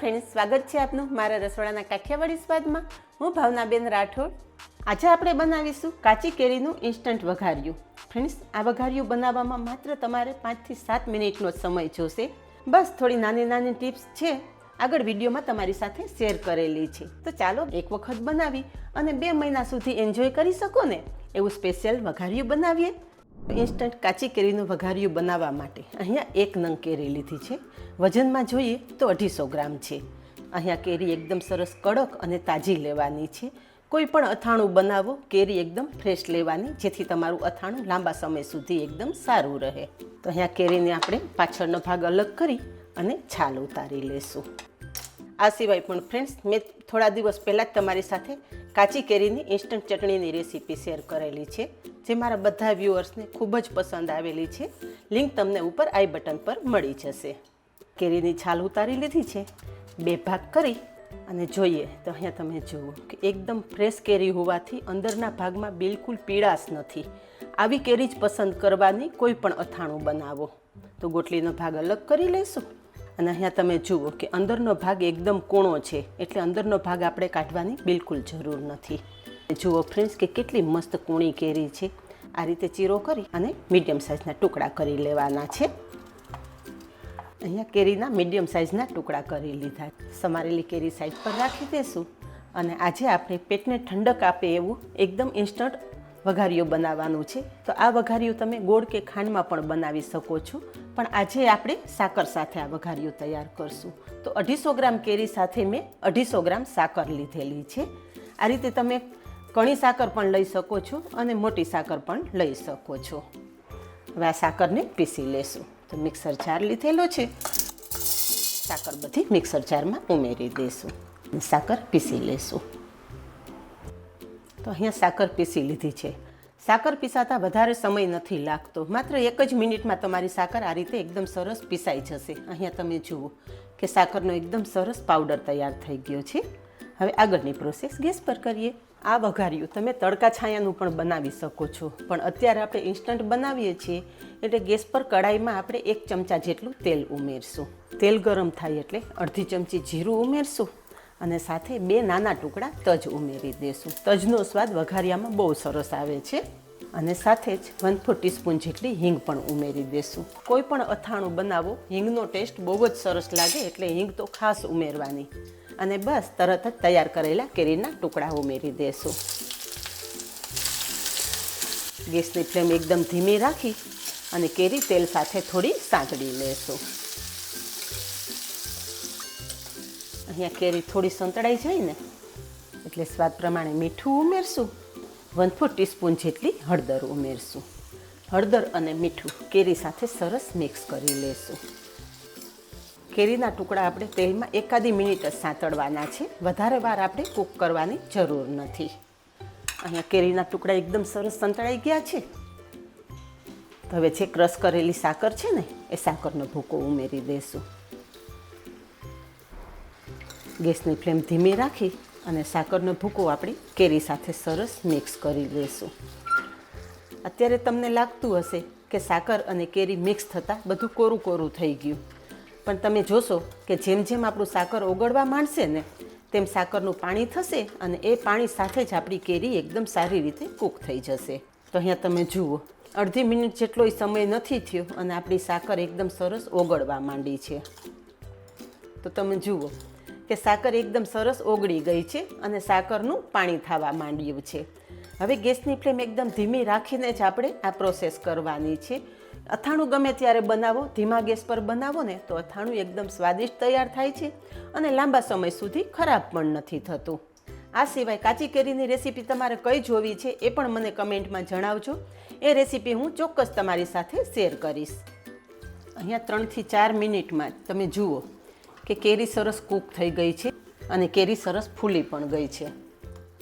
Friends, સ્વાગત છે આપનું મારા રસોડાના કાઠિયાવાડી સ્વાદમાં. હું ભાવનાબેન રાઠોડ. આજે આપણે બનાવીશું કાચી કેરીનું ઇન્સ્ટન્ટ વઘારિયું. ફ્રેન્ડ્સ, આ વઘારિયું બનાવવામાં માત્ર તમારે 5 થી 7 મિનિટનો સમય જોશે. બસ થોડી નાની નાની ટિપ્સ છે, આગળ વિડીયોમાં તમારી સાથે શેર કરેલી છે. તો ચાલો એક વખત બનાવી અને 2 મહિના સુધી એન્જોય કરી શકો ને એવું સ્પેશિયલ વઘારિયું બનાવીએ. ઇન્સ્ટન્ટ કાચી કેરીનું વઘારિયું બનાવવા માટે અહીંયા 1 નંગ કેરી લીધી છે. વજનમાં જોઈએ તો 250 ગ્રામ છે. અહીંયા કેરી એકદમ સરસ કડક અને તાજી લેવાની છે. કોઈ પણ અથાણું બનાવો, કેરી એકદમ ફ્રેશ લેવાની, જેથી તમારું અથાણું લાંબા સમય સુધી એકદમ સારું રહે. તો અહીંયા કેરીને આપણે પાછળનો ભાગ અલગ કરી અને છાલ ઉતારી લેશું. આ સિવાય પણ ફ્રેન્ડ્સ, મેં થોડા દિવસ પહેલાં જ તમારી સાથે કાચી કેરીની ઇન્સ્ટન્ટ ચટણીની રેસીપી શેર કરેલી છે, જે મારા બધા વ્યુઅર્સને ખૂબ જ પસંદ આવેલી છે. લિંક તમને ઉપર આઈ બટન પર મળી જશે. કેરીની છાલ ઉતારી લીધી છે. 2 ભાગ કરી અને જોઈએ તો અહીંયા તમે જુઓ કે એકદમ ફ્રેશ કેરી હોવાથી અંદરના ભાગમાં બિલકુલ પીળાશ નથી. આવી કેરી જ પસંદ કરવાની કોઈ પણ અથાણું બનાવો. તો ગોટલીનો ભાગ અલગ કરી લઈશું. અને અહીંયા તમે જુઓ કે અંદરનો ભાગ એકદમ કૂણો છે, એટલે અંદરનો ભાગ આપણે કાઢવાની બિલકુલ જરૂર નથી. જુઓ ફ્રેન્ડ્સ કે કેટલી મસ્ત કૂણી કેરી છે. આ રીતે ચીરો કરી અને મીડિયમ સાઇઝના ટુકડા કરી લેવાના છે. અહીંયા કેરીના મીડિયમ સાઇઝના ટુકડા કરી લીધા. સમારેલી કેરી સાઈડ પર રાખી દઈશું. અને આજે આપણે પેટને ઠંડક આપે એવું એકદમ ઇન્સ્ટન્ટ વઘારિયું બનાવવાનું છે. તો આ વઘારિયું તમે ગોળ કે ખાંડમાં પણ બનાવી શકો છો, પણ આજે આપણે સાકર સાથે આ વઘારિયું તૈયાર કરશું. તો 250 ગ્રામ કેરી સાથે મેં 250 ગ્રામ સાકર લીધેલી છે. આ રીતે તમે કણી સાકર પણ લઈ શકો છો અને મોટી સાકર પણ લઈ શકો છો. હવે આ સાકરને પીસી લેશું. તો મિક્સર જાર લીધેલો છે, સાકર બધી મિક્સર જારમાં ઉમેરી દઈશું. સાકર પીસી લેશું. તો અહીંયા સાકર પીસી લીધી છે. સાકર પીસાતા વધારે સમય નથી લાગતો, માત્ર 1 જ મિનિટમાં તમારી સાકર આ રીતે એકદમ સરસ પીસાઈ જશે. અહીંયા તમે જુઓ કે સાકરનો એકદમ સરસ પાવડર તૈયાર થઈ ગયો છે. હવે આગળની પ્રોસેસ ગેસ પર કરીએ. આ વઘારિયું તમે તડકા છાયાનું પણ બનાવી શકો છો, પણ અત્યારે આપણે ઇન્સ્ટન્ટ બનાવીએ છીએ એટલે ગેસ પર કડાઈમાં આપણે 1 ચમચા જેટલું તેલ ઉમેરશું. તેલ ગરમ થાય એટલે અડધી ચમચી જીરું ઉમેરશું અને સાથે 2 નાના ટુકડા તજ ઉમેરી દઈશું. તજનો સ્વાદ વઘારિયામાં બહુ સરસ આવે છે. અને સાથે જ 1/4 ટીસ્પૂન જેટલી હિંગ પણ ઉમેરી દઈશું. કોઈ પણ અથાણું બનાવો, હિંગનો ટેસ્ટ બહુ જ સરસ લાગે, એટલે હિંગ તો ખાસ ઉમેરવાની. અને બસ તરત જ તૈયાર કરેલા કેરીના ટુકડા ઉમેરી દઈશું. ગેસની ફ્લેમ એકદમ ધીમી રાખી અને કેરી તેલ સાથે થોડી સાંતળી લેશું. અહીંયા કેરી થોડી સંતળાઈ જાય ને એટલે સ્વાદ પ્રમાણે મીઠું ઉમેરશું. 1/4 ટીસ્પૂન જેટલી હળદર ઉમેરશું. હળદર અને મીઠું કેરી સાથે સરસ મિક્સ કરી લેશું. કેરીના ટુકડા આપણે તેલમાં 1 મિનિટ જ સાંતળવાના છે, વધારે વાર આપણે કૂક કરવાની જરૂર નથી. અહીંયા કેરીના ટુકડા એકદમ સરસ સંતળાઈ ગયા છે. તો હવે જે ક્રશ કરેલી સાકર છે ને એ સાકરનો ભૂકો ઉમેરી દઈશું. ગેસની ફ્લેમ ધીમી રાખી અને સાકરનો ભૂકો આપણે કેરી સાથે સરસ મિક્સ કરી દઈશું. અત્યારે તમને લાગતું હશે કે સાકર અને કેરી મિક્સ થતાં બધું કોરું કોરું થઈ ગયું, પણ તમે જોશો કે જેમ જેમ આપણું સાકર ઓગળવા માંડશે ને તેમ સાકરનું પાણી થશે અને એ પાણી સાથે જ આપણી કેરી એકદમ સારી રીતે કૂક થઈ જશે. તો અહીંયા તમે જુઓ અડધી મિનિટ જેટલો સમય નથી થયો અને આપણી સાકર એકદમ સરસ ઓગળવા માંડી છે. તો તમે જુઓ કે સાકર એકદમ સરસ ઓગળી ગઈ છે અને સાકરનું પાણી થવા માંડ્યું છે. હવે ગેસની ફ્લેમ એકદમ ધીમી રાખીને જ આપણે આ પ્રોસેસ કરવાની છે. અથાણું ગમે ત્યારે બનાવો, ધીમા ગેસ પર બનાવો ને તો અથાણું એકદમ સ્વાદિષ્ટ તૈયાર થાય છે અને લાંબા સમય સુધી ખરાબ પણ નથી થતું. આ સિવાય કાચી કેરીની રેસીપી તમારે કઈ જોવી છે એ પણ મને કમેન્ટમાં જણાવજો. એ રેસીપી હું ચોક્કસ તમારી સાથે શેર કરીશ. અહીંયા 3 થી 4 મિનિટમાં તમે જુઓ કે કેરી સરસ કૂક થઈ ગઈ છે અને કેરી સરસ ફૂલી પણ ગઈ છે.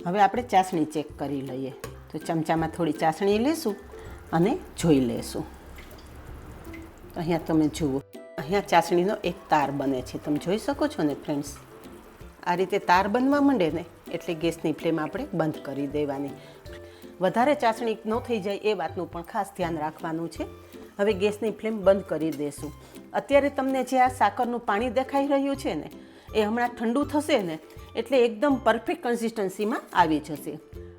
હવે આપણે ચાસણી ચેક કરી લઈએ. તો ચમચામાં થોડી ચાસણી લેશું અને જોઈ લેશું. અહીંયા તમે જુઓ, અહીંયા ચાસણીનો એક તાર બને છે, તમે જોઈ શકો છો ને ફ્રેન્ડ્સ. આ રીતે તાર બનવા માંડે ને એટલે ગેસની ફ્લેમ આપણે બંધ કરી દેવાની. વધારે ચાસણી ન થઈ જાય એ વાતનું પણ ખાસ ધ્યાન રાખવાનું છે. હવે ગેસની ફ્લેમ બંધ કરી દેશું. અત્યારે તમને જે આ સાકરનું પાણી દેખાઈ રહ્યું છે ને એ હમણાં ઠંડુ થશે ને એટલે એકદમ પરફેક્ટ કન્સિસ્ટન્સીમાં આવી જશે.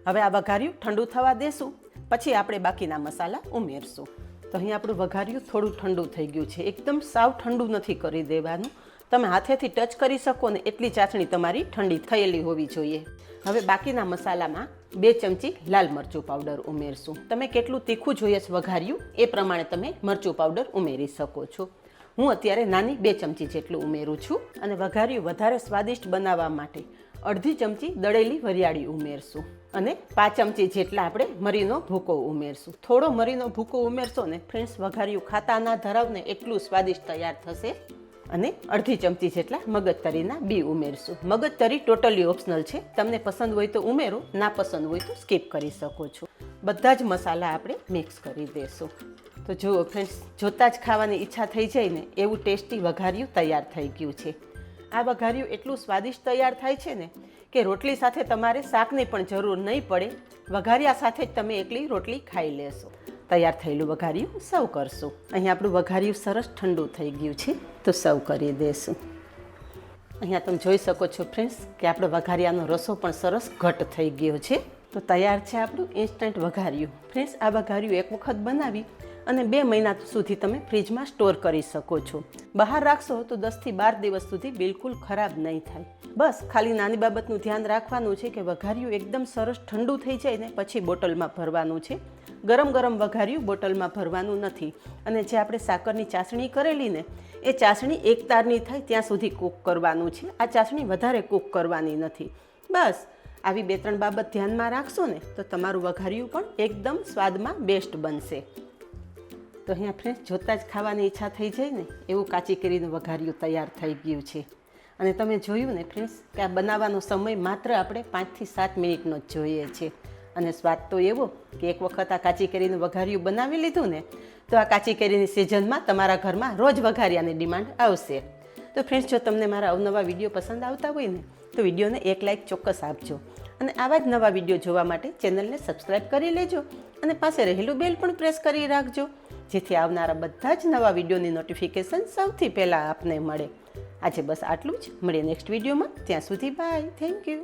હવે આ વઘાર્યું ઠંડુ થવા દેશું, પછી આપણે બાકીના મસાલા ઉમેરશું. તો અહીં આપણું વઘાર્યું થોડું ઠંડુ થઈ ગયું છે. એકદમ સાવ ઠંડુ નથી કરી દેવાનું. તમે હાથેથી ટચ કરી શકો ને એટલી ચાસણી તમારી ઠંડી થયેલી હોવી જોઈએ. હવે બાકીના મસાલામાં 2 ચમચી લાલ મરચું પાવડર ઉમેરશું. તમે કેટલું તીખું જોઈએ છે વઘાર્યું એ પ્રમાણે તમે મરચું પાવડર ઉમેરી શકો છો. હું અત્યારે નાની 2 ચમચી જેટલું ઉમેરું છું. અને વઘાર્યું વધારે સ્વાદિષ્ટ બનાવવા માટે અડધી ચમચી દળેલી વરિયાળી ઉમેરશું અને 5 ચમચી જેટલા આપણે મરીનો ભૂકો ઉમેરશું. થોડો મરીનો ભૂકો ઉમેરશો ને ફ્રેન્ડ્સ, વઘાર્યું ખાતા ના ધરાવને એટલું સ્વાદિષ્ટ તૈયાર થશે. અને અડધી ચમચી જેટલા મગજતરીના બી ઉમેરશું. મગજતરી ટોટલી ઓપ્શનલ છે, તમને પસંદ હોય તો ઉમેરો, ના પસંદ હોય તો સ્કીપ કરી શકો છો. બધા જ મસાલા આપણે મિક્સ કરી દેશું. તો જુઓ ફ્રેન્ડ્સ, જોતાં જ ખાવાની ઈચ્છા થઈ જાય ને એવું ટેસ્ટી વઘાર્યું તૈયાર થઈ ગયું છે. આ વઘાર્યું એટલું સ્વાદિષ્ટ તૈયાર થાય છે ને કે રોટલી સાથે તમારે શાકની પણ જરૂર નહીં પડે. વઘાર્યા સાથે જ તમે એકલી રોટલી ખાઈ લેશો. તૈયાર થયેલું વઘાર્યું સર્વ કરશું. અહીં આપણું વઘાર્યું સરસ ઠંડુ થઈ ગયું છે, તો સર્વ કરી દેશું. અહીંયા તમે જોઈ શકો છો ફ્રેન્ડ્સ કે આપણો વઘારિયાનો રસો પણ સરસ ઘટ થઈ ગયો છે. તો તૈયાર છે આપણું ઇન્સ્ટન્ટ વઘાર્યું. ફ્રેન્ડ્સ, આ વઘાર્યું એક વખત બનાવી અને 2 મહિના સુધી તમે ફ્રીજમાં સ્ટોર કરી શકો છો. બહાર રાખશો તો 10 થી 12 દિવસ સુધી બિલકુલ ખરાબ નહીં થાય. બસ ખાલી નાની બાબતનું ધ્યાન રાખવાનું છે કે વઘાર્યું એકદમ સરસ ઠંડુ થઈ જાય ને પછી બોટલમાં ભરવાનું છે. ગરમ ગરમ વઘાર્યું બોટલમાં ભરવાનું નથી. અને જે આપણે સાકરની ચાસણી કરેલી ને એ ચાસણી એક તારની થાય ત્યાં સુધી કૂક કરવાનું છે. આ ચાસણી વધારે કૂક કરવાની નથી. બસ આવી 2-3 બાબત ધ્યાનમાં રાખશો ને તો તમારું વઘાર્યું પણ એકદમ સ્વાદમાં બેસ્ટ બનશે. તો અહીંયા ફ્રેન્ડ્સ, જોતાં જ ખાવાની ઈચ્છા થઈ જાય ને એવું કાચી કેરીનું વઘાર્યું તૈયાર થઈ ગયું છે. અને તમે જોયું ને ફ્રેન્ડ્સ કે આ બનાવવાનો સમય માત્ર આપણે 5 થી 7 મિનિટનો જ જોઈએ છે. અને સ્વાદ તો એવો કે એક વખત આ કાચી કેરીનું વઘાર્યું બનાવી લીધું ને તો આ કાચી કેરીની સિઝનમાં તમારા ઘરમાં રોજ વઘારિયાની ડિમાન્ડ આવશે. તો ફ્રેન્ડ્સ, જો તમને મારા અવનવા વિડીયો પસંદ આવતા હોય ને તો વિડીયોને એક લાઇક ચોક્કસ આપજો. અને આવા જ નવા વિડીયો જોવા માટે ચેનલને સબસ્ક્રાઈબ કરી લેજો અને પાસે રહેલું બેલ પણ પ્રેસ કરી રાખજો, જેથી આવનારા બધા જ નવા વિડીયોની નોટિફિકેશન સૌથી પહેલાં આપને મળે. આજે બસ આટલું જ. મળીએ નેક્સ્ટ વિડીયોમાં. ત્યાં સુધી બાય. Thank you.